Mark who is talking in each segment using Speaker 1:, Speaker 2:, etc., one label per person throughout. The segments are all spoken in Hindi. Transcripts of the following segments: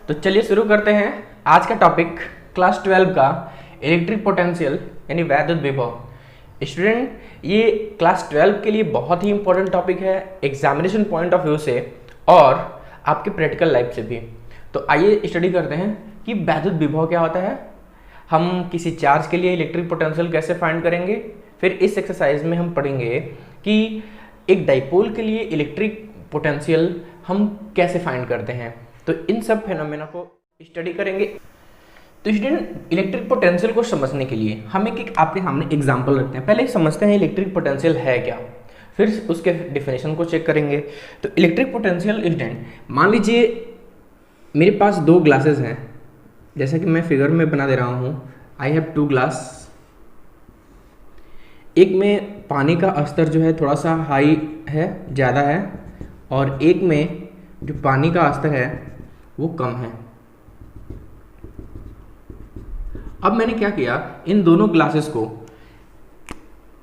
Speaker 1: तो चलिए शुरू करते हैं आज का टॉपिक क्लास 12 का इलेक्ट्रिक पोटेंशियल यानी वैद्युत विभव। स्टूडेंट, ये क्लास 12 के लिए बहुत ही इंपॉर्टेंट टॉपिक है एग्जामिनेशन पॉइंट ऑफ व्यू से और आपके प्रैक्टिकल लाइफ से भी। तो आइए स्टडी करते हैं कि वैद्युत विभव क्या होता है, हम किसी चार्ज के लिए इलेक्ट्रिक पोटेंशियल कैसे फाइंड करेंगे। फिर इस एक्सरसाइज में हम पढ़ेंगे कि एक डाइपोल के लिए इलेक्ट्रिक पोटेंशियल हम कैसे फाइंड करते हैं। तो इन सब फेनोमेना को स्टडी करेंगे। तो स्टूडेंट, इलेक्ट्रिक पोटेंशियल को समझने के लिए हम एक आपके सामने एग्जांपल रखते हैं। पहले समझते हैं इलेक्ट्रिक पोटेंशियल है क्या, फिर उसके डेफिनेशन को चेक करेंगे। तो इलेक्ट्रिक पोटेंशियल स्टूडेंट, मान लीजिए मेरे पास दो ग्लासेस हैं, जैसा कि मैं फिगर में बना दे रहा हूँ। I have two glass. एक में पानी का स्तर जो है थोड़ा सा हाई है, ज़्यादा है, और एक में जो पानी का स्तर है वो कम है। अब मैंने क्या किया, इन दोनों ग्लासेस को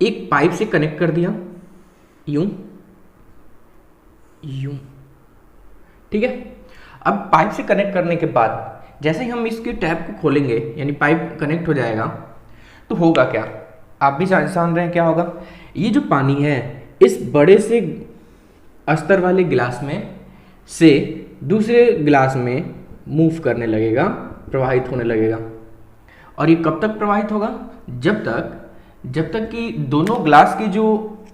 Speaker 1: एक पाइप से कनेक्ट कर दिया, यूं यूं, ठीक है। अब पाइप से कनेक्ट करने के बाद जैसे ही हम इसके टैप को खोलेंगे यानी पाइप कनेक्ट हो जाएगा, तो होगा क्या, आप भी जान रहे हैं क्या होगा। ये जो पानी है इस बड़े से अस्तर वाले गिलास में से दूसरे गिलास में मूव करने लगेगा, प्रवाहित होने लगेगा। और ये कब तक प्रवाहित होगा, जब तक कि दोनों ग्लास की जो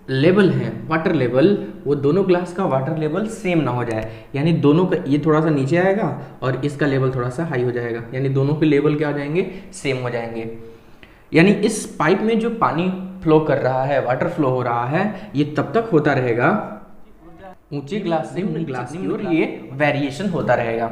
Speaker 1: लेवल है, वाटर लेवल, वो दोनों ग्लास का वाटर लेवल सेम ना हो जाए। यानी दोनों का ये थोड़ा सा नीचे आएगा और इसका लेवल थोड़ा सा हाई हो जाएगा, यानी दोनों के लेवल क्या हो जाएंगे, सेम हो जाएंगे। यानी इस पाइप में जो पानी फ्लो कर रहा है, वाटर फ्लो हो रहा है, ये तब तक होता रहेगा ऊंचे ग्लास से निम्न ग्लास की ओर ये वेरिएशन होता रहेगा।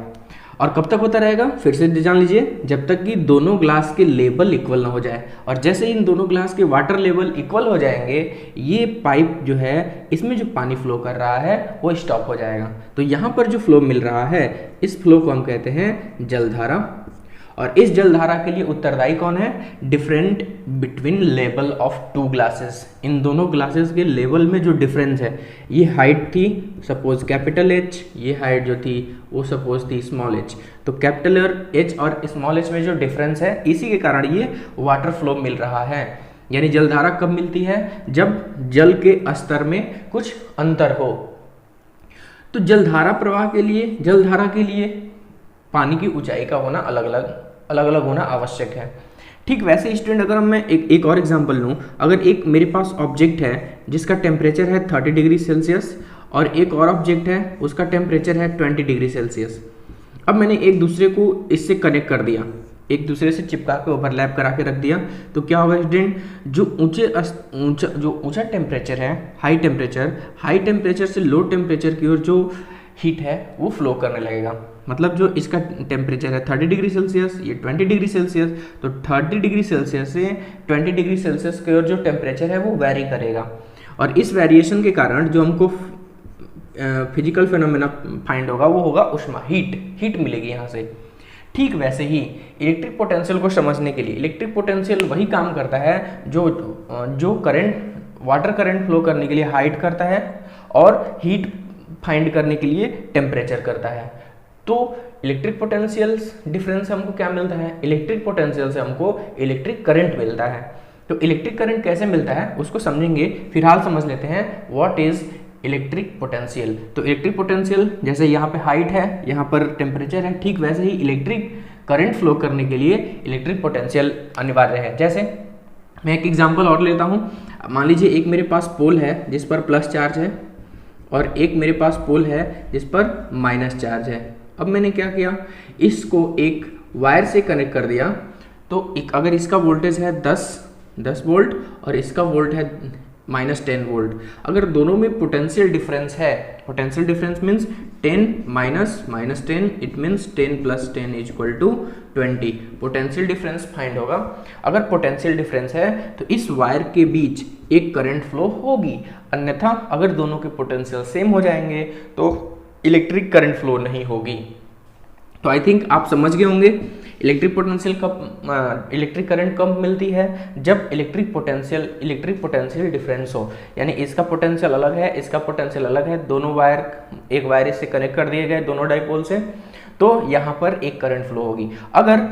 Speaker 1: और कब तक होता रहेगा, फिर से जान लीजिए, जब तक कि दोनों ग्लास के लेवल इक्वल ना हो जाए। और जैसे इन दोनों ग्लास के वाटर लेवल इक्वल हो जाएंगे, ये पाइप जो है इसमें जो पानी फ्लो कर रहा है वो स्टॉप हो जाएगा। तो यहाँ पर जो फ्लो मिल रहा है, इस फ्लो को हम कहते हैं जलधारा। और इस जलधारा के लिए उत्तरदायी कौन है, different between level of two glasses. इन दोनों ग्लासेस के लेवल में जो डिफरेंस है, ये हाइट थी सपोज कैपिटल एच, ये हाइट जो थी वो सपोज थी स्मॉल एच। तो कैपिटल एच और स्मॉल एच में जो डिफरेंस है, इसी के कारण ये वाटर फ्लो मिल रहा है। यानी जलधारा कब मिलती है, जब जल के स्तर में कुछ अंतर हो। तो जलधारा प्रवाह के लिए, जलधारा के लिए पानी की ऊंचाई का होना अलग अलग होना आवश्यक है। ठीक वैसे स्टूडेंट, अगर मैं एक और एग्जांपल लूँ, अगर एक मेरे पास ऑब्जेक्ट है जिसका टेम्परेचर है 30 डिग्री सेल्सियस और एक और ऑब्जेक्ट है उसका टेम्परेचर है 20 डिग्री सेल्सियस। अब मैंने एक दूसरे को इससे कनेक्ट कर दिया, एक दूसरे से चिपका के ओवरलैप करा के रख दिया, तो क्या होगा स्टूडेंट, जो ऊंचा टेम्परेचर है, हाई टेम्परेचर से लो टेम्परेचर की ओर जो हीट है वो फ्लो करने लगेगा। मतलब जो इसका टेम्परेचर है 30 डिग्री सेल्सियस, ये 20 डिग्री सेल्सियस, तो 30 डिग्री सेल्सियस से 20 डिग्री सेल्सियस की ओर जो टेम्परेचर है वो वेरी करेगा। और इस वेरिएशन के कारण जो हमको फिजिकल फिनोमेना फाइंड होगा वो होगा उष्मा, हीट मिलेगी यहाँ से। ठीक वैसे ही इलेक्ट्रिक पोटेंशियल को समझने के लिए, इलेक्ट्रिक पोटेंशियल वही काम करता है जो करंट, वाटर करंट फ्लो करने के लिए हाइट करता है और हीट फाइंड करने के लिए टेम्परेचर करता है। तो इलेक्ट्रिक पोटेंशियल डिफरेंस से हमको क्या मिलता है, इलेक्ट्रिक पोटेंशियल से हमको इलेक्ट्रिक करंट मिलता है। तो इलेक्ट्रिक करंट कैसे मिलता है उसको समझेंगे। फिलहाल समझ लेते हैं व्हाट इज इलेक्ट्रिक पोटेंशियल। तो इलेक्ट्रिक पोटेंशियल, जैसे यहाँ पे हाइट है, यहाँ पर टेम्परेचर है, ठीक वैसे ही इलेक्ट्रिक करंट फ्लो करने के लिए इलेक्ट्रिक पोटेंशियल अनिवार्य है। जैसे मैं एक एग्जाम्पल और लेता हूँ। मान लीजिए एक मेरे पास पोल है जिस पर प्लस चार्ज है और एक मेरे पास पोल है जिस पर माइनस चार्ज है। अब मैंने क्या किया, इसको एक वायर से कनेक्ट कर दिया। तो अगर इसका वोल्टेज है 10 वोल्ट और इसका वोल्ट है -10 वोल्ट, अगर दोनों में पोटेंशियल डिफरेंस है, potential difference means 10 minus 10, it means 10 + 10 = 20। Potential difference find होगा। अगर पोटेंशियल डिफरेंस है तो इस वायर के बीच एक करंट फ्लो होगी, अन्यथा अगर दोनों के पोटेंशियल सेम हो जाएंगे तो इलेक्ट्रिक करंट फ्लो नहीं होगी। तो आई थिंक आप समझ गए होंगे इलेक्ट्रिक करंट कब मिलती है, जब इलेक्ट्रिक पोटेंशियल डिफरेंस हो। यानी इसका पोटेंशियल अलग है, इसका पोटेंशियल अलग है, दोनों वायर, एक वायर से कनेक्ट कर दिए गए दोनों डाइपोल से, तो यहाँ पर एक करंट फ्लो होगी। अगर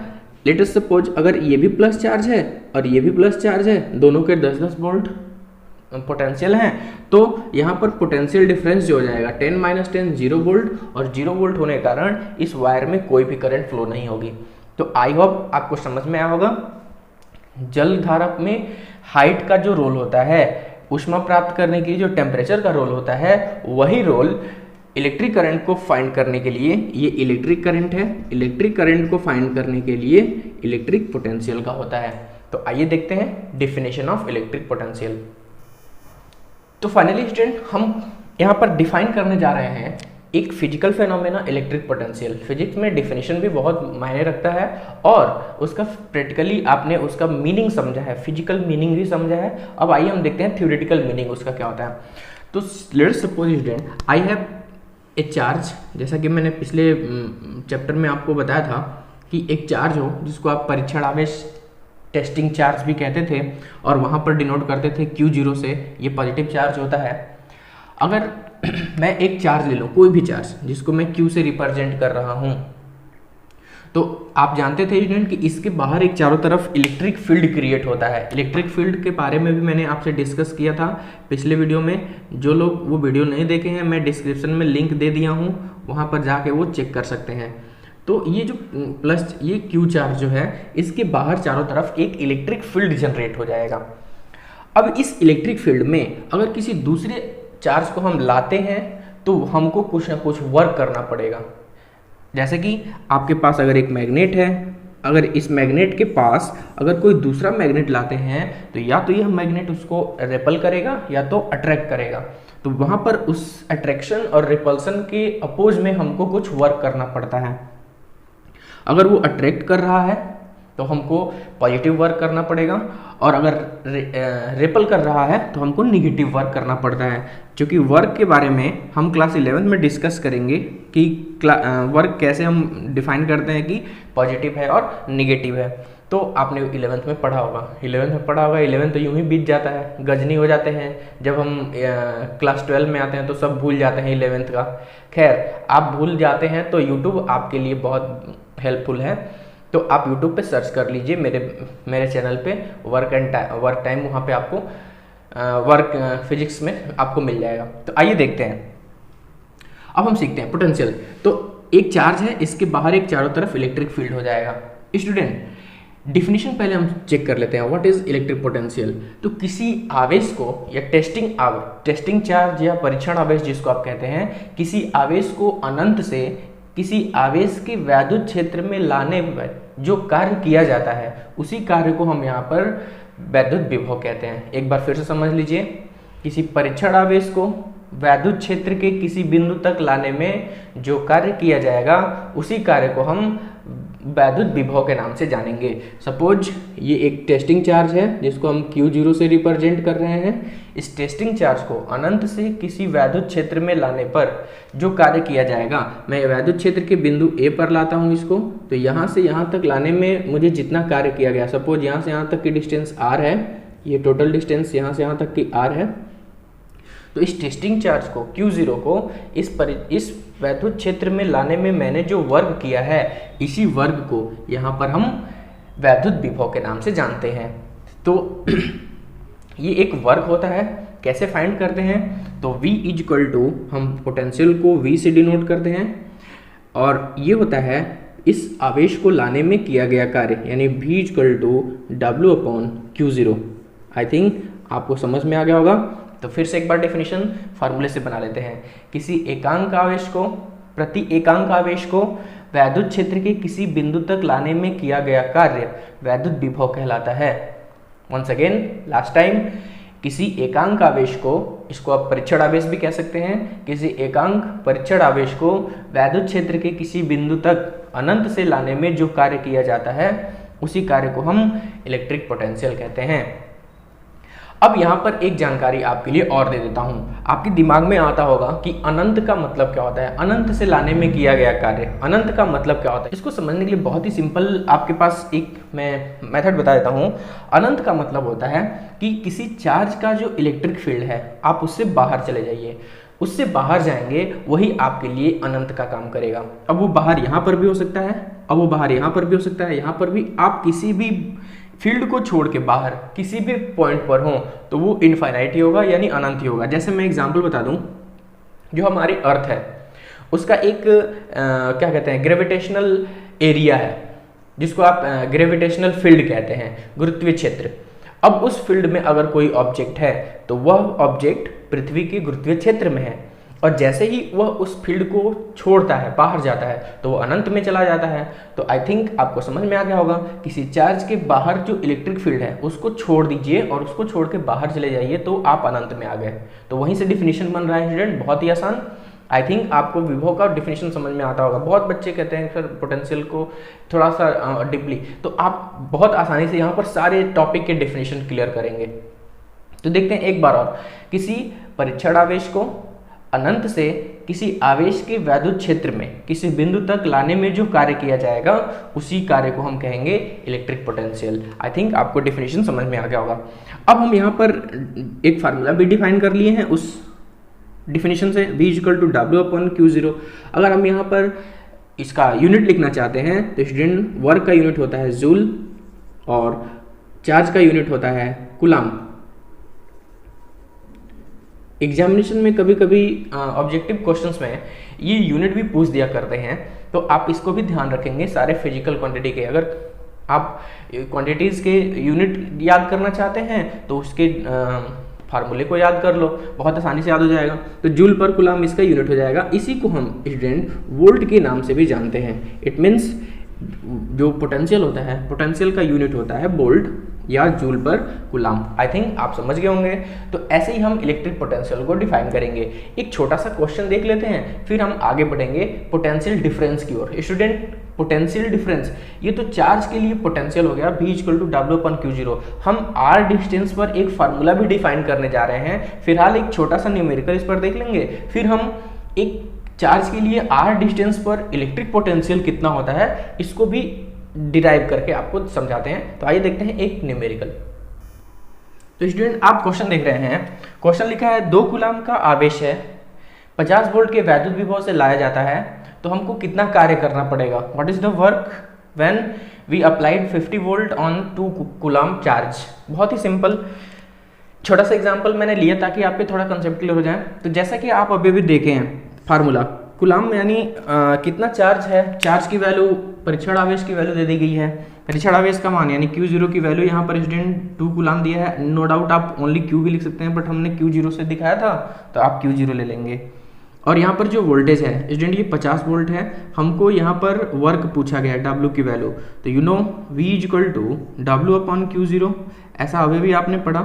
Speaker 1: लेट अस सपोज अगर ये भी प्लस चार्ज है और ये भी प्लस चार्ज है, दोनों के 10-10 वोल्ट पोटेंशियल हैं, तो यहाँ पर पोटेंशियल डिफरेंस जो हो जाएगा 10 - 10 0 वोल्ट, और 0 वोल्ट होने के कारण इस वायर में कोई भी करंट फ्लो नहीं होगी। तो आई होप आपको समझ में आया होगा। जल धारा में हाइट का जो रोल होता है, ऊष्मा प्राप्त करने के लिए जो टेम्परेचर का रोल होता है, वही रोल इलेक्ट्रिक करंट को फाइंड करने के लिए, ये इलेक्ट्रिक करंट है, इलेक्ट्रिक करंट को फाइंड करने के लिए इलेक्ट्रिक पोटेंशियल का होता है। तो आइए देखते हैं डेफिनेशन ऑफ इलेक्ट्रिक पोटेंशियल। तो फाइनली स्टूडेंट हम यहाँ पर डिफाइन करने जा रहे हैं एक physical phenomena electric potential. Physics में डेफिनेशन भी बहुत मायने रखता है और उसका प्रैक्टिकली आपने उसका मीनिंग समझा है, फिजिकल मीनिंग भी समझा है। अब आइए हम देखते हैं थ्योरेटिकल मीनिंग उसका क्या होता है। तो let's suppose student I have a charge, जैसा कि मैंने पिछले चैप्टर में आपको बताया था कि एक चार्ज हो जिसको आप परीक्षण आवेश टेस्टिंग चार्ज भी कहते थे और वहाँ पर डिनोट करते थे Q0 से, ये पॉजिटिव चार्ज होता है। अगर मैं एक चार्ज ले लूँ, कोई भी चार्ज जिसको मैं Q से रिप्रेजेंट कर रहा हूँ, तो आप जानते थे स्टूडेंट कि इसके बाहर एक चारों तरफ इलेक्ट्रिक फील्ड क्रिएट होता है। इलेक्ट्रिक फील्ड के बारे में भी मैंने आपसे डिस्कस किया था पिछले वीडियो में। जो लोग वो वीडियो नहीं देखे हैं, मैं डिस्क्रिप्शन में लिंक दे दिया हूँ, वहाँ पर जाके वो चेक कर सकते हैं। तो ये जो प्लस ये Q चार्ज जो है, इसके बाहर चारों तरफ एक इलेक्ट्रिक फील्ड जनरेट हो जाएगा। अब इस इलेक्ट्रिक फील्ड में अगर किसी दूसरे चार्ज को हम लाते हैं तो हमको कुछ ना कुछ वर्क करना पड़ेगा। जैसे कि आपके पास अगर एक मैग्नेट है, अगर इस मैग्नेट के पास अगर कोई दूसरा मैग्नेट लाते हैं तो या तो यह मैग्नेट उसको रेपल करेगा या तो अट्रैक्ट करेगा। तो वहाँ पर उस अट्रैक्शन और रिपल्सन के अपोज में हमको कुछ वर्क करना पड़ता है। अगर वो अट्रैक्ट कर रहा है तो हमको पॉजिटिव वर्क करना पड़ेगा, और अगर रेपल कर रहा है तो हमको निगेटिव वर्क करना पड़ता है। क्योंकि वर्क के बारे में हम क्लास 11 में डिस्कस करेंगे कि वर्क कैसे हम डिफाइन करते हैं कि पॉजिटिव है और निगेटिव है। तो आपने 11th में पढ़ा होगा, 11 तो यूं ही बीत जाता है, गजनी हो जाते हैं। जब हम क्लास 12 में आते हैं तो सब भूल जाते हैं 11th का। खैर, आप भूल जाते हैं तो यूट्यूब आपके लिए बहुत हेल्पफुल है। तो आप यूट्यूब पे सर्च कर लीजिए मेरे चैनल पे वर्क टाइम, वहाँ पे आपको वर्क फिजिक्स में आपको मिल जाएगा। तो आइए देखते हैं, अब हम सीखते हैं पोटेंशियल। तो एक चार्ज है, इसके बाहर एक चारों तरफ इलेक्ट्रिक फील्ड हो जाएगा। स्टूडेंट, डिफिनीशन पहले हम चेक कर लेते हैं, व्हाट इज इलेक्ट्रिक पोटेंशियल। तो किसी आवेश को या टेस्टिंग चार्ज या परीक्षण आवेश जिसको आप कहते हैं, किसी आवेश को अनंत से किसी आवेश के वैद्युत क्षेत्र में लाने पर जो कार्य किया जाता है, उसी कार्य को हम यहाँ पर वैद्युत विभव कहते हैं। एक बार फिर से समझ लीजिए, किसी परीक्षण आवेश को वैद्युत क्षेत्र के किसी बिंदु तक लाने में जो कार्य किया जाएगा, उसी कार्य को हम वैद्युत विभव के नाम से जानेंगे। सपोज ये एक टेस्टिंग चार्ज है जिसको हम Q0 से रिप्रेजेंट कर रहे हैं। इस टेस्टिंग चार्ज को अनंत से किसी वैद्युत क्षेत्र में लाने पर जो कार्य किया जाएगा, मैं वैद्युत क्षेत्र के बिंदु A पर लाता हूँ इसको, तो यहाँ से यहाँ तक लाने में मुझे जितना कार्य किया गया, सपोज यहाँ से यहाँ तक की डिस्टेंस R है, ये टोटल डिस्टेंस यहाँ से यहाँ तक की R है। तो इस टेस्टिंग चार्ज को Q0 को इस वैद्युत क्षेत्र में लाने में मैंने जो वर्क किया है, इसी वर्क को यहाँ पर हम वैद्युत विभव के नाम से जानते हैं। तो ये एक वर्क होता है। कैसे फाइंड करते हैं? तो V इक्वल टू, हम पोटेंशियल को V से डिनोट करते हैं, और ये होता है इस आवेश को लाने में किया गया कार्य, यानी V equal to W/Q0। I think आपको समझ में आ गया होगा। तो फिर से एक बार डेफिनेशन फार्मूले से बना लेते हैं। किसी एकांक आवेश को, प्रति एकांक आवेश को वैद्युत क्षेत्र के किसी बिंदु तक लाने में किया गया कार्य वैद्युत विभव कहलाता है। वंस अगेन, लास्ट टाइम, किसी एकांक आवेश को, इसको आप परीक्षण आवेश भी कह सकते हैं, किसी एकांक परीक्षण आवेश को वैद्युत क्षेत्र के किसी बिंदु तक अनंत से लाने में जो कार्य किया जाता है, उसी कार्य को हम इलेक्ट्रिक पोटेंशियल कहते हैं। अब यहाँ पर एक जानकारी आपके लिए और दे देता हूँ। आपके दिमाग में आता होगा कि अनंत का मतलब क्या होता है, अनंत से लाने में किया गया कार्य, अनंत का मतलब क्या होता है। इसको समझने के लिए बहुत ही सिंपल आपके पास एक मैं मेथड बता देता हूँ। अनंत का मतलब होता है कि किसी चार्ज का जो इलेक्ट्रिक फील्ड है, आप उससे बाहर चले जाइए। उससे बाहर जाएंगे वही आपके लिए अनंत का काम करेगा। अब वो बाहर यहाँ पर भी हो सकता है, अब वो बाहर यहाँ पर भी हो सकता है, यहाँ पर भी। आप किसी भी फील्ड को छोड़ के बाहर किसी भी पॉइंट पर हो तो वो इनफाइनाइट ही होगा, यानी अनंत ही होगा। जैसे मैं एग्जांपल बता दूं, जो हमारी अर्थ है उसका एक क्या कहते हैं, ग्रेविटेशनल एरिया है, जिसको आप ग्रेविटेशनल फील्ड कहते हैं, गुरुत्वीय क्षेत्र। अब उस फील्ड में अगर कोई ऑब्जेक्ट है तो वह ऑब्जेक्ट पृथ्वी के गुरुत्वीय क्षेत्र में है, और जैसे ही वह उस फील्ड को छोड़ता है, बाहर जाता है, तो वो अनंत में चला जाता है। तो आई थिंक आपको समझ में आ गया होगा, किसी चार्ज के बाहर जो इलेक्ट्रिक फील्ड है उसको छोड़ दीजिए और उसको छोड़ के बाहर चले जाइए तो आप अनंत में आ गए। तो वहीं से डिफिनेशन बन रहा है स्टूडेंट, बहुत ही आसान। आई थिंक आपको विभव का डिफिनेशन समझ में आता होगा। बहुत बच्चे कहते हैं सर पोटेंशियल को थोड़ा सा डीपली, तो आप बहुत आसानी से यहाँ पर सारे टॉपिक के डिफिनेशन क्लियर करेंगे। तो देखते हैं एक बार और, किसी परीक्षण आवेश को अनंत से किसी आवेश के वैद्युत क्षेत्र में किसी बिंदु तक लाने में जो कार्य किया जाएगा उसी कार्य को हम कहेंगे इलेक्ट्रिक पोटेंशियल। आई थिंक आपको डिफिनेशन समझ में आ गया होगा। अब हम यहाँ पर एक फार्मूला भी डिफाइन कर लिए हैं उस डिफिनेशन से, V = W/Q0। अगर हम यहाँ पर इसका यूनिट लिखना चाहते हैं तो स्टूडेंट वर्क का यूनिट होता है जूल और चार्ज का यूनिट होता है कूलम। एग्जामिनेशन में कभी कभी ऑब्जेक्टिव क्वेश्चंस में ये यूनिट भी पूछ दिया करते हैं, तो आप इसको भी ध्यान रखेंगे सारे फिजिकल क्वांटिटी के। अगर आप क्वांटिटीज़ के यूनिट याद करना चाहते हैं तो उसके फार्मूले को याद कर लो, बहुत आसानी से याद हो जाएगा। तो जूल पर कूलम इसका यूनिट हो जाएगा। इसी को हम स्टूडेंट वोल्ट के नाम से भी जानते हैं। इट मीन्स जो पोटेंशियल होता है, पोटेंशियल का यूनिट होता है वोल्ट या जूल पर कूलम। आई थिंक आप समझ गए होंगे। तो ऐसे ही हम इलेक्ट्रिक पोटेंशियल को डिफाइन करेंगे। एक छोटा सा क्वेश्चन देख लेते हैं, फिर हम आगे बढ़ेंगे पोटेंशियल डिफरेंस की ओर। स्टूडेंट पोटेंशियल डिफरेंस, ये तो चार्ज के लिए पोटेंशियल हो गया, V = W/Q0। हम r डिस्टेंस पर एक फार्मूला भी डिफाइन करने जा रहे हैं। फिलहाल एक छोटा सा न्यूमेरिकल इस पर देख लेंगे, फिर हम एक चार्ज के लिए r डिस्टेंस पर इलेक्ट्रिक पोटेंशियल कितना होता है इसको भी डिराइव करके आपको समझाते हैं। तो आइए देखते हैं एक न्यूमेरिकल। तो स्टूडेंट आप क्वेश्चन देख रहे हैं, क्वेश्चन लिखा है 2 कूलम का आवेश है, 50 वोल्ट के वैद्युत विभव से लाया जाता है, तो हमको कितना कार्य करना पड़ेगा। What is the work when we applied 50 volt on 2 coulomb charge. बहुत ही सिंपल छोटा सा एग्जांपल मैंने लिया ताकि आपके थोड़ा कंसेप्ट क्लियर हो जाए। तो जैसा कि आप अभी भी देखे हैं फार्मूला, कूलम यानी कितना चार्ज है, चार्ज की वैल्यू परीक्षण आवेश की वैल्यू दे दी गई है, परीक्षण आवेश का मान यानी Q0 की वैल्यू यहाँ पर स्टूडेंट 2 कूलम दिया है। नो डाउट आप ओनली Q भी लिख सकते हैं, बट हमने Q0 से दिखाया था तो आप Q0 ले लेंगे। और यहाँ पर जो वोल्टेज है स्टूडेंट ये 50 वोल्ट है। हमको यहाँ पर वर्क पूछा गया है W की वैल्यू, तो यू नो V = W/Q0, ऐसा अभी भी आपने पढ़ा।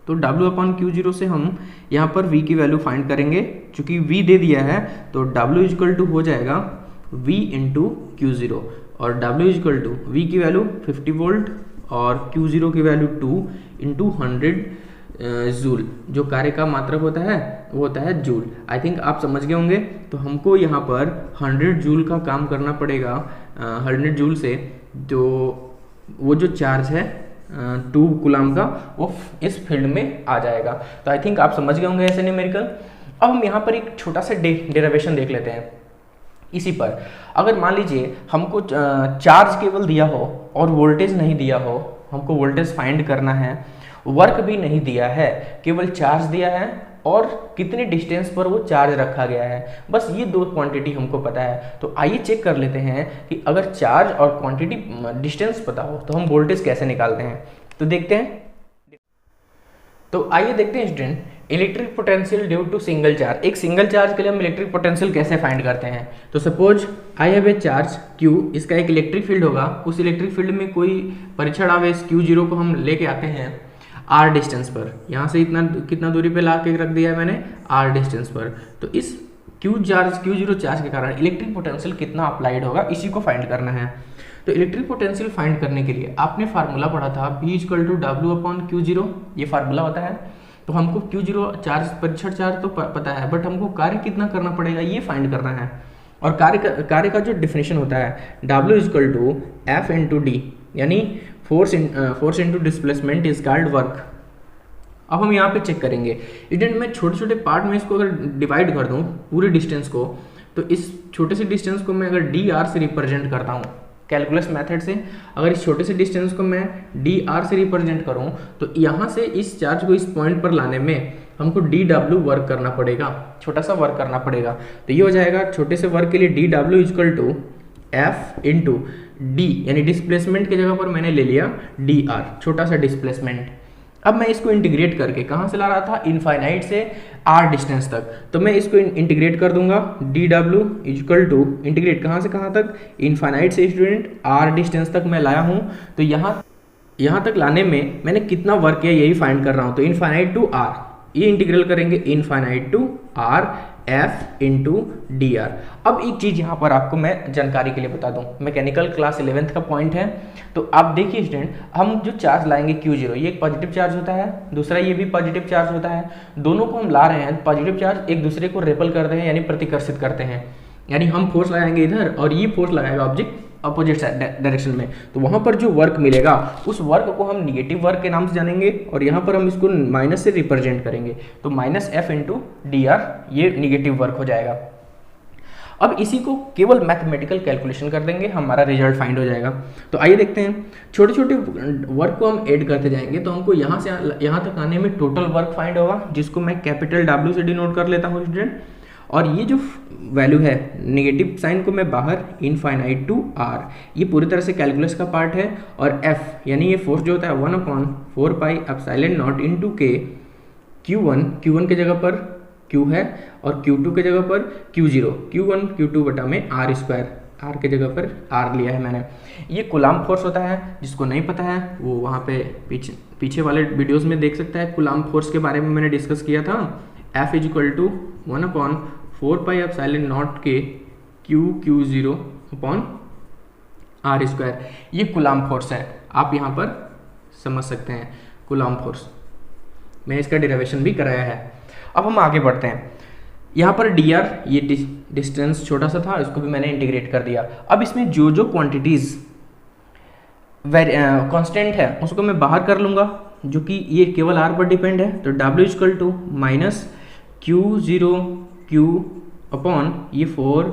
Speaker 1: तो W/Q0 से हम यहाँ पर V की वैल्यू फाइंड करेंगे, चूंकि V दे दिया है तो W = हो जाएगा V × Q0, और W = V की वैल्यू 50 वोल्ट और Q0 की वैल्यू 2 × 100 जूल। जो कार्य का मात्रक होता है वो होता है जूल। आई थिंक आप समझ गए होंगे। तो हमको यहाँ पर 100 जूल का काम करना पड़ेगा। 100 जूल से जो वो जो चार्ज है 2 कूलम का वो इस फील्ड में आ जाएगा। तो आई थिंक आप समझ गए होंगे ऐसे न्यूमेरिकल। अब हम यहाँ पर एक छोटा सा डेरिवेशन देख लेते हैं इसी पर। अगर मान लीजिए हमको चार्ज केवल दिया हो और वोल्टेज नहीं दिया हो, हमको वोल्टेज फाइंड करना है, वर्क भी नहीं दिया है, केवल चार्ज दिया है और कितने डिस्टेंस पर वो चार्ज रखा गया है, बस ये 2 क्वांटिटी हमको पता है। तो आइए चेक कर लेते हैं कि अगर चार्ज और क्वांटिटी डिस्टेंस पता हो तो हम वोल्टेज कैसे निकालते हैं। तो देखते हैं। तो आइए देखते हैं student, electric potential due to single charge. एक सिंगल चार्ज के लिए हम इलेक्ट्रिक पोटेंशियल कैसे फाइंड करते हैं। तो suppose I have a charge Q, इसका एक इलेक्ट्रिक फील्ड होगा, उस इलेक्ट्रिक फील्ड में कोई परीक्षण आवेश Q0 को हम लेके आते हैं r डिस्टेंस पर। यहाँ से इतना कितना दूरी पे ला के रख दिया है मैंने, r डिस्टेंस पर। तो इस Q0 चार्ज के कारण इलेक्ट्रिक पोटेंशियल कितना अप्लाइड होगा, इसी को फाइंड करना है। तो इलेक्ट्रिक पोटेंशियल फाइंड करने के लिए आपने फार्मूला पढ़ा था V = W/Q0, ये फार्मूला होता है। तो हमको Q0 चार्ज परीक्षण चार्ज तो पता है, बट हमको कार्य कितना करना पड़ेगा ये फाइंड करना है। और कार्य का जो डिफिनेशन होता है W = F × D, यानी force into displacement is called work. अब हम यहाँ पे चेक करेंगे स्टूडेंट, मैं छोटे छोटे पार्ट में इसको अगर डिवाइड कर दूँ पूरे डिस्टेंस को, तो इस छोटे से डिस्टेंस को मैं अगर डी आर से रिप्रेजेंट करता हूँ कैलकुलस मेथड से, अगर इस छोटे से डिस्टेंस को मैं डी आर से रिप्रेजेंट करूँ तो यहाँ से इस चार्ज को इस पॉइंट पर लाने में हमको डी डब्ल्यू वर्क करना पड़ेगा, छोटा सा वर्क करना पड़ेगा। तो ये हो जाएगा छोटे से वर्क के लिए डी डब्ल्यू equal to f into d, यानी डिस्प्लेसमेंट की जगह पर मैंने ले लिया डी आर, छोटा सा डिस्प्लेसमेंट। अब मैं इसको इंटीग्रेट करके कहाँ से ला रहा था, इनफाइनाइट से आर डिस्टेंस तक, तो मैं इसको इंटीग्रेट कर दूंगा डी डब्ल्यू इजकल टू इंटीग्रेट कहाँ से कहाँ तक, इनफाइनाइट से स्टूडेंट आर डिस्टेंस तक मैं लाया हूँ। तो यहाँ तक लाने में मैंने कितना वर्क किया यही फाइंड कर रहा हूँ। तो इनफाइनाइट टू आर, ये इंटीग्रल करेंगे infinite to r f into d r. अब एक चीज़ यहाँ पर आपको मैं जानकारी के लिए बता दूँ, मैकेनिकल क्लास 11th का पॉइंट है। तो आप देखिए स्टूडेंट, हम जो चार्ज लाएंगे Q0, ये एक पॉजिटिव चार्ज होता है, दूसरा ये भी पॉजिटिव चार्ज होता है। दोनों को हम ला रहे हैं, पॉजिटिव चार्ज एक दूसरे को रेपल करते हैं यानी प्रतिकर्षित करते हैं, यानी हम फोर्स लगाएंगे इधर और ये फोर्स लगाएगा ऑब्जेक्ट अपोजिट डायरेक्शन में। तो वहाँ पर जो वर्क मिलेगा उस वर्क को हम निगेटिव वर्क के नाम से जानेंगे और यहाँ पर हम इसको माइनस से रिप्रेजेंट करेंगे। तो minus F into d are, ये निगेटिव वर्क हो जाएगा। अब इसी को केवल मैथमेटिकल कैलकुलेशन कर देंगे, हमारा रिजल्ट फाइंड हो जाएगा। तो आइए देखते हैं, छोटे छोटे वर्क को हम ऐड करते जाएंगे तो हमको यहाँ से यहाँ तक आने में टोटल वर्क फाइंड होगा, जिसको मैं कैपिटल W से डिनोट कर लेता हूँ स्टूडेंट। और ये जो वैल्यू है नेगेटिव साइन को मैं बाहर इनफाइनाइट टू आर, ये पूरी तरह से कैलकुलस का पार्ट है। और एफ यानी ये फोर्स जो होता है 1/4 पाई एप्सिलॉन नॉट इनटू के, Q1 के जगह पर Q है और Q2 के जगह पर Q0, Q1 Q2 बटा में आर स्क्वायर, आर के जगह पर आर लिया है मैंने। ये कूलाम्ब फोर्स होता है, जिसको नहीं पता है वो वहाँ पे पीछे वाले वीडियोस में देख सकता है। कूलाम्ब फोर्स के बारे में मैंने डिस्कस किया था। F is equal to 1/4 pi epsilon not के Q0 अपॉन आर स्क्वायर, ये कूलाम्ब फोर्स है, आप यहाँ पर समझ सकते हैं कूलाम्ब फोर्स, मैं इसका डेरिवेशन भी कराया है। अब हम आगे बढ़ते हैं, यहाँ पर डी आर, ये डिस्टेंस छोटा सा था, इसको भी मैंने इंटीग्रेट कर दिया। अब इसमें जो जो क्वांटिटीज कांस्टेंट है उसको मैं बाहर कर लूँगा, जो कि ये केवल आर पर डिपेंड है। तो W equal to minus Q0 Q upon ये 4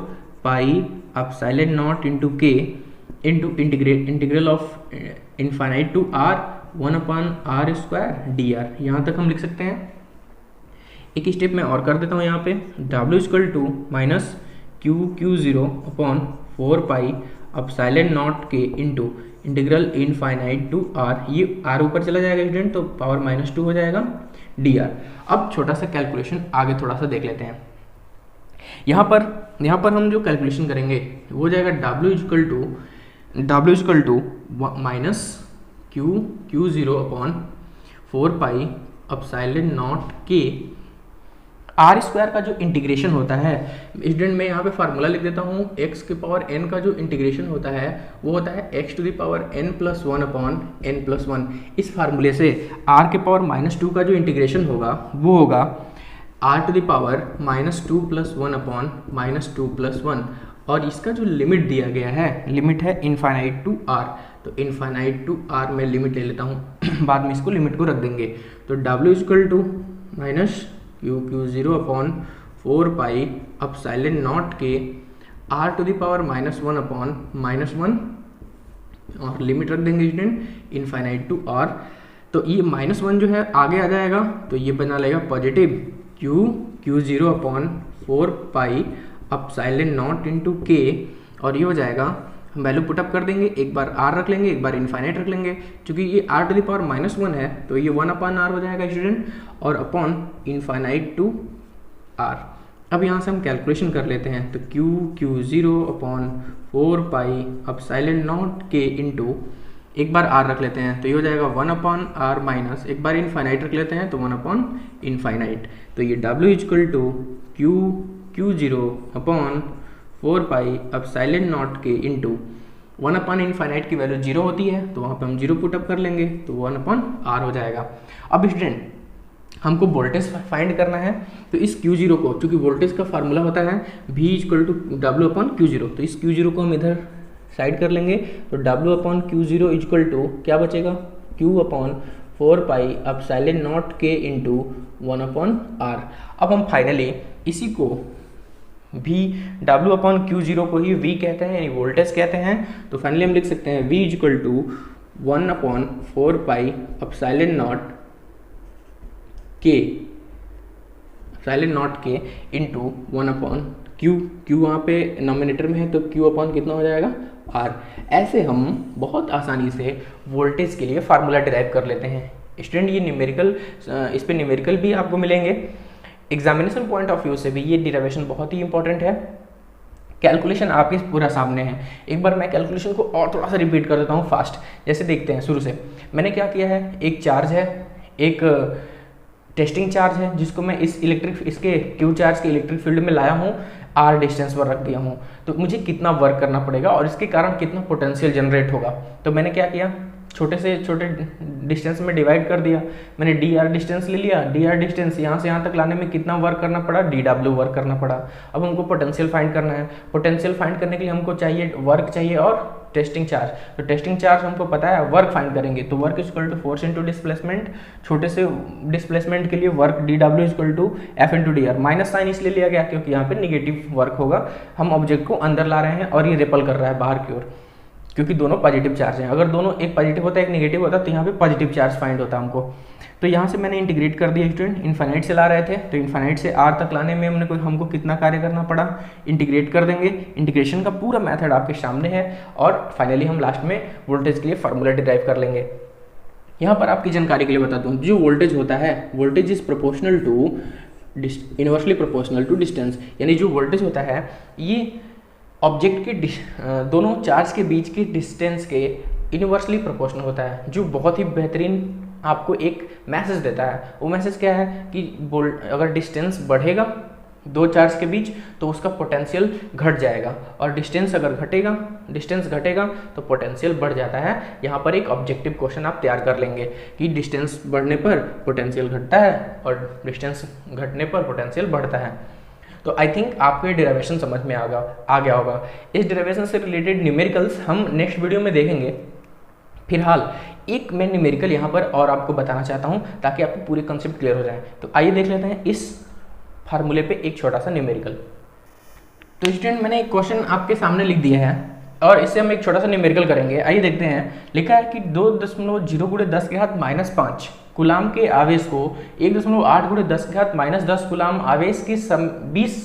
Speaker 1: पाई एप्सिलॉन नॉट इंटू के into integral of infinite to r 1/r square d r. यहाँ तक हम लिख सकते हैं। एक स्टेप मैं और कर देता हूँ यहाँ पे, W equal to minus Q0 upon 4 pi epsilon not के into integral infinite to are, ये आर ऊपर चला जाएगा स्टूडेंट, तो पावर -2 हो जाएगा डी आर। अब छोटा सा कैलकुलेशन आगे थोड़ा सा देख लेते हैं। यहाँ पर हम जो कैलकुलेशन करेंगे वो हो जाएगा W equal to minus Q0 upon 4 pi epsilon not के आर स्क्वायर का जो इंटीग्रेशन होता है स्टूडेंट, मैं यहाँ पे फार्मूला लिख देता हूँ। x के पावर n का जो इंटीग्रेशन होता है वो होता है x to the power n+1 upon n+1। इस फार्मूले से r के पावर -2 का जो इंटीग्रेशन होगा वो होगा r to the power -2 + 1 upon -2 + 1। और इसका जो लिमिट दिया गया है, लिमिट है इनफाइनाइट टू r, तो इनफाइनाइट टू r मैं लिमिट ले लेता हूँ बाद में इसको लिमिट को रख देंगे। तो W equal to minus Q0 upon 4 pi epsilon not के r to the power -1 upon -1 और लिमिट रख देंगे स्टूडेंट इनफाइनाइट टू r। तो ये -1 जो है आगे आ जाएगा, तो ये बना लेगा positive Q0 upon 4 pi epsilon not into के, और ये हो जाएगा, हम वैल्यू पुटअप कर देंगे, एक बार r रख लेंगे, एक बार इनफाइनाइट रख लेंगे। क्योंकि ये r टू द पावर -1 है तो ये 1/r हो जाएगा स्टूडेंट, और अपॉन इनफाइनाइट टू r। अब यहाँ से हम कैलकुलेशन कर लेते हैं। तो Q0 upon 4 pi epsilon not के इंटू एक बार r रख लेते हैं तो ये हो जाएगा 1/r माइनस, एक बार इनफाइनाइट रख लेते हैं तो 1/इनफाइनाइट। तो ये W equal to Q0 upon 4 pi epsilon not के इंटू 1/इनफाइनाइट की वैल्यू 0 होती है तो वहाँ पे हम 0 पुटअप कर लेंगे तो 1/r हो जाएगा। अब स्टूडेंट हमको वोल्टेज फाइंड करना है, तो इस Q0 को, चूंकि वोल्टेज का फार्मूला होता है V इक्वल टू W/Q0, तो इस Q0 को हम इधर साइड कर लेंगे। तो W/Q0 इक्वल टू क्या बचेगा, Q/4 4 पाई एप्सिलॉन नॉट के इंटू 1/r। अब हम फाइनली इसी को V W/Q0 को ही V कहते हैं, यानी वोल्टेज कहते हैं। तो फाइनली हम लिख सकते हैं V equal to 1/4 pi epsilon not के इंटू 1/Q वहाँ पे नॉमिनेटर में है तो Q अपॉन कितना हो जाएगा R। ऐसे हम बहुत आसानी से वोल्टेज के लिए फार्मूला डिराइव कर लेते हैं। स्टूडेंट ये न्यूमेरिकल, इस पे न्यूमेरिकल भी आपको मिलेंगे, एग्जामिनेशन पॉइंट ऑफ व्यू से भी ये डिराइवेशन बहुत ही इंपॉर्टेंट है। कैलकुलेशन आपके पूरा सामने है। एक बार मैं कैलकुलेशन को और थोड़ा सा रिपीट कर देता हूँ फास्ट। जैसे देखते हैं शुरू से मैंने क्या किया है, एक चार्ज है, एक टेस्टिंग चार्ज है जिसको मैं इसके क्यू चार्ज के इलेक्ट्रिक फील्ड में लाया हूँ, आर डिस्टेंस पर रख दिया हूँ। तो मुझे कितना वर्क करना पड़ेगा और इसके कारण कितना पोटेंशियल जनरेट होगा। तो मैंने क्या किया, छोटे से छोटे डिस्टेंस में डिवाइड कर दिया। मैंने डी आर डिस्टेंस ले लिया। डी आर डिस्टेंस यहाँ से यहाँ तक लाने में कितना वर्क करना पड़ा, डी डब्ल्यू वर्क करना पड़ा। अब हमको पोटेंशियल फाइंड करना है। पोटेंशियल फाइंड करने के लिए हमको चाहिए वर्क चाहिए और टेस्टिंग चार्ज। तो टेस्टिंग चार्ज हमको पता है, वर्क फाइंड करेंगे तो work equal to force into displacement. छोटे से डिस्प्लेसमेंट के लिए वर्क डी डब्ल्यू equal to f into d r. Minus sign इसलिए लिया गया क्योंकि यहाँ पे निगेटिव वर्क होगा। हम ऑब्जेक्ट को अंदर ला रहे हैं और ये रिपल कर रहा है बाहर की ओर, क्योंकि दोनों पॉजिटिव चार्ज हैं। अगर दोनों एक पॉजिटिव होता है एक नेगेटिव होता तो यहाँ पे पॉजिटिव चार्ज फाइंड होता हमको। तो यहाँ से मैंने इंटीग्रेट कर दिया स्टूडेंट। इन्फाइनाइट से ला रहे थे तो इन्फाइनाइट से आर तक लाने में हमको कितना कार्य करना पड़ा, इंटीग्रेट कर देंगे। इंटीग्रेशन का पूरा मेथड आपके सामने है और फाइनली हम लास्ट में वोल्टेज के लिए फार्मूला डिराइव कर लेंगे। यहाँ पर आपकी जानकारी के लिए बता दूँ, जो वोल्टेज होता है, voltage is proportional to inversely proportional to distance. यानी जो वोल्टेज होता है ये ऑब्जेक्ट के दोनों चार्ज के बीच के डिस्टेंस के इनवर्सली प्रोपोर्शनल होता है, जो बहुत ही बेहतरीन आपको एक मैसेज देता है। वो मैसेज क्या है कि अगर डिस्टेंस बढ़ेगा दो चार्ज के बीच तो उसका पोटेंशियल घट जाएगा, और डिस्टेंस घटेगा तो पोटेंशियल बढ़ जाता है। यहाँ पर एक ऑब्जेक्टिव क्वेश्चन आप तैयार कर लेंगे कि डिस्टेंस बढ़ने पर पोटेंशियल घटता है और डिस्टेंस घटने पर पोटेंशियल बढ़ता है। तो आई थिंक आपको ये डेरिवेशन समझ में आ गया होगा। इस डेरिवेशन से रिलेटेड न्यूमेरिकल्स हम नेक्स्ट वीडियो में देखेंगे। फिलहाल एक मैं न्यूमेरिकल यहाँ पर और आपको बताना चाहता हूँ ताकि आपको पूरे कंसेप्ट क्लियर हो जाए। तो आइए देख लेते हैं इस फार्मूले पे एक छोटा सा न्यूमेरिकल। तो स्टूडेंट मैंने एक क्वेश्चन आपके सामने लिख दिया है और इससे हम एक छोटा सा न्यूमेरिकल करेंगे। आइए देखते हैं। लिखा है कि 2.0 × 10⁻⁻5 कुलाम के आवेश को 1.8 × 10⁻−10 कुलाम आवेश के 20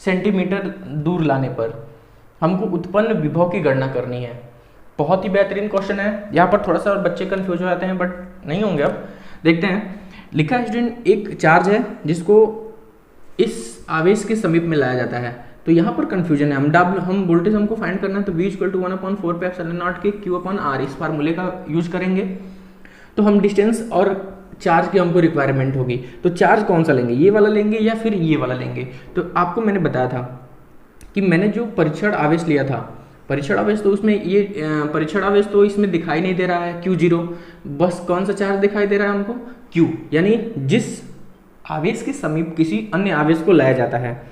Speaker 1: सेंटीमीटर दूर लाने पर हमको उत्पन्न विभव की गणना करनी है। बहुत ही बेहतरीन क्वेश्चन है। यहाँ पर थोड़ा सा और बच्चे कंफ्यूज हो जाते हैं बट नहीं होंगे। अब देखते हैं। लिखा है स्टूडेंट, एक चार्ज है जिसको इस आवेश के समीप में लाया जाता है। तो यहाँ पर कंफ्यूजन है। हम वोल्टेज हमको फाइंड करना है तो V इक्वल टू 1/4 पे एप्सिलॉन नॉट के Q/R इस फार्मूले का यूज करेंगे। तो हम डिस्टेंस और चार्ज की हमको रिक्वायरमेंट होगी। तो चार्ज कौन सा लेंगे, ये वाला लेंगे या फिर ये वाला लेंगे। तो आपको मैंने बताया था कि मैंने जो परीक्षण आवेश लिया था, परीक्षण आवेश, तो उसमें ये परीक्षण आवेश तो इसमें दिखाई नहीं दे रहा है Q0, बस कौन सा चार्ज दिखाई दे रहा है हमको, Q, यानी जिस आवेश के समीप किसी अन्य आवेश को लाया जाता है।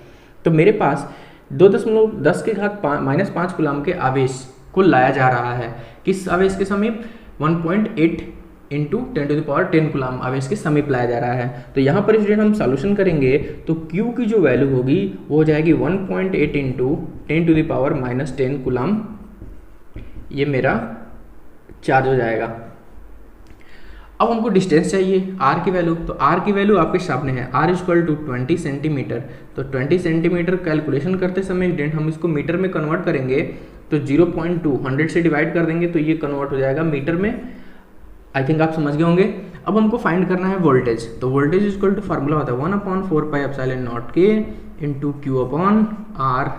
Speaker 1: तो मेरे पास 2.10⁻⁻5 कुलाम के आवेश को लाया जा रहा है। किस आवेश के समीप, 1.8 × 10⁻10 कुलाम आवेश के समीप लाया जा रहा है। तो यहाँ पर स्टूडेंट हम सॉल्यूशन करेंगे तो Q की जो वैल्यू होगी वो हो जाएगी 1.8 × 10⁻10 कुलाम। ये मेरा चार्ज हो जाएगा। अब हमको डिस्टेंस चाहिए, R की वैल्यू। तो R की वैल्यू आपके सामने है, R इक्वल टू 20 सेंटीमीटर। तो 20 सेंटीमीटर कैलकुलेशन करते समय स्टूडेंट हम इसको मीटर में कन्वर्ट करेंगे तो 0.2 100 से डिवाइड कर देंगे तो ये कन्वर्ट हो जाएगा मीटर में। आई थिंक आप समझ गए होंगे। अब हमको फाइंड करना है वोल्टेज। तो वोल्टेज इक्वल टू फार्मूला होता है 1/4 पाई एप्सिलॉन नॉट के इंटू Q/R।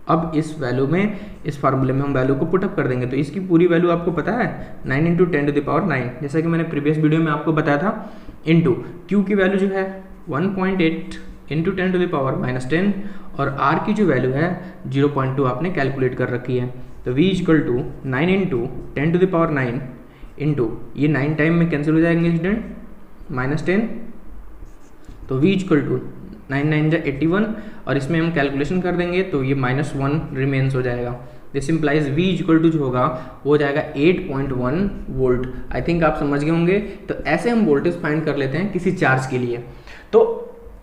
Speaker 1: अब इस वैल्यू में, इस फार्मूले में हम वैल्यू को पुटअप कर देंगे। तो इसकी पूरी वैल्यू आपको पता है 9 × 10⁻9, जैसा कि मैंने प्रीवियस वीडियो में आपको बताया था। इंटू Q की वैल्यू जो है 1.8 × 10⁻10 और R की जो वैल्यू है 0.2 आपने कैलकुलेट कर रखी है। तो V इक्वल टू 9 × 10⁻9 इंटू ये 9 टाइम में कैंसिल हो जाएंगे स्टूडेंट, -10। तो V इक्वल टू 9 × 9 = 81 और इसमें हम कैलकुलेशन कर देंगे तो ये -1 रिमेन्स हो जाएगा। This implies V equal to जो होगा वो हो जाएगा 8.1 वोल्ट। आई थिंक आप समझ गए होंगे। तो ऐसे हम वोल्टेज फाइंड कर लेते हैं किसी चार्ज के लिए। तो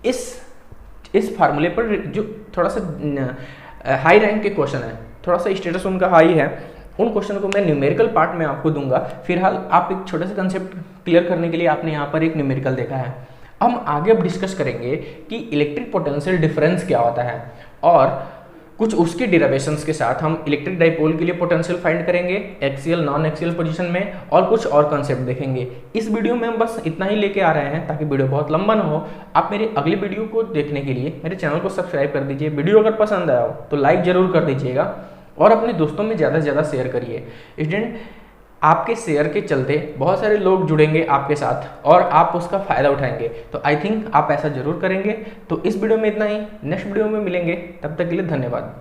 Speaker 1: इस फार्मूले पर जो थोड़ा सा हाई रैंक के क्वेश्चन है, थोड़ा सा स्टेटस उनका हाई है, उन क्वेश्चन को मैं न्यूमेरिकल पार्ट में आपको दूंगा। फिलहाल आप एक छोटा सा कंसेप्ट क्लियर करने के लिए आपने यहाँ पर एक न्यूमेरिकल देखा है। हम आगे अब डिस्कस करेंगे कि इलेक्ट्रिक पोटेंशियल डिफरेंस क्या होता है, और कुछ उसके डेरिवेशंस के साथ हम इलेक्ट्रिक डाइपोल के लिए पोटेंशियल फाइंड करेंगे एक्सियल नॉन एक्सियल पोजीशन में, और कुछ और कॉन्सेप्ट देखेंगे। इस वीडियो में हम बस इतना ही लेके आ रहे हैं ताकि वीडियो बहुत लंबा ना हो। आप मेरे अगले वीडियो को देखने के लिए मेरे चैनल को सब्सक्राइब कर दीजिए। वीडियो अगर पसंद आया हो तो लाइक जरूर कर दीजिएगा, और अपने दोस्तों में ज़्यादा से ज़्यादा शेयर करिए। स्टूडेंट, आपके शेयर के चलते बहुत सारे लोग जुड़ेंगे आपके साथ और आप उसका फ़ायदा उठाएंगे। तो आई थिंक आप ऐसा जरूर करेंगे। तो इस वीडियो में इतना ही, नेक्स्ट वीडियो में मिलेंगे, तब तक के लिए धन्यवाद।